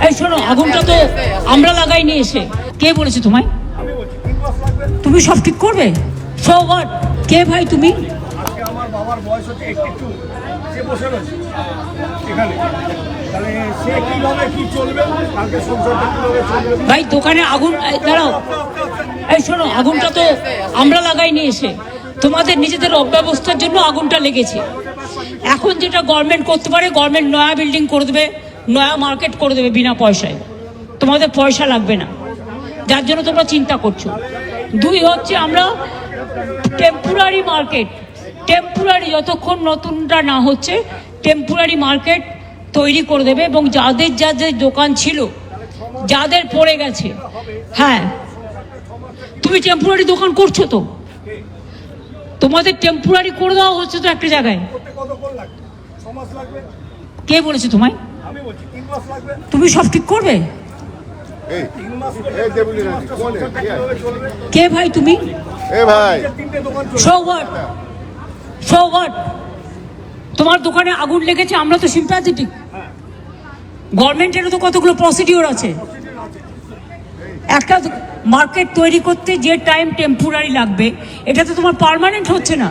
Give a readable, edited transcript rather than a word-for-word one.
এই শোনো, আগুনটা তো আমরা লাগাইনি এসে। কে বলেছে তোমায়? তুমি সব ঠিক করবে? So what? কে ভাই তুমি? আমার বাবার বয়স হচ্ছে 82, সে বসে রয়েছে এখানে, তাহলে সে কিভাবে কি চলবে, কালকে সংসারটা কিভাবে চলবে? ভাই দোকানে আগুন, দাঁড়াও। এই শোনো, আগুনটা তো আমরা লাগাইনি এসে, তোমাদের নিজেদের অব্যবস্থার জন্য আগুনটা লেগেছে। এখন যেটা গভর্নমেন্ট করতে পারে, গভর্নমেন্ট নয়া বিল্ডিং করে দেবে, নয়া মার্কেট করে দেবে বিনা পয়সায়, তোমাদের পয়সা লাগবে না, যার জন্য তোমরা চিন্তা করছো। দুই হচ্ছে আমরা টেম্পোরারি মার্কেট, টেম্পোরারি যতক্ষণ নতুনটা না হচ্ছে টেম্পোরারি মার্কেট তৈরি করে দেবে, এবং যাদের যাদের দোকান ছিল, যাদের পড়ে গেছে, হ্যাঁ তুমি টেম্পোরারি দোকান করছো তো, তোমাদের টেম্পোরারি করে দেওয়া হচ্ছে তো একটা জায়গায়। কে বলেছে তোমায়? তুমি সব ঠিক করবে? কে ভাই তুমি? So what? So what? তোমার দোকানে আগুন লেগেছে, আমরা তো সিম্প্যাথেটিক। গভর্নমেন্টেরও তো কতগুলো প্রসিডিওর আছে। একটা মার্কেট তৈরি করতে যে টাইম টেম্পোরারি লাগবে, এটা তো তোমার পার্মানেন্ট হচ্ছে না।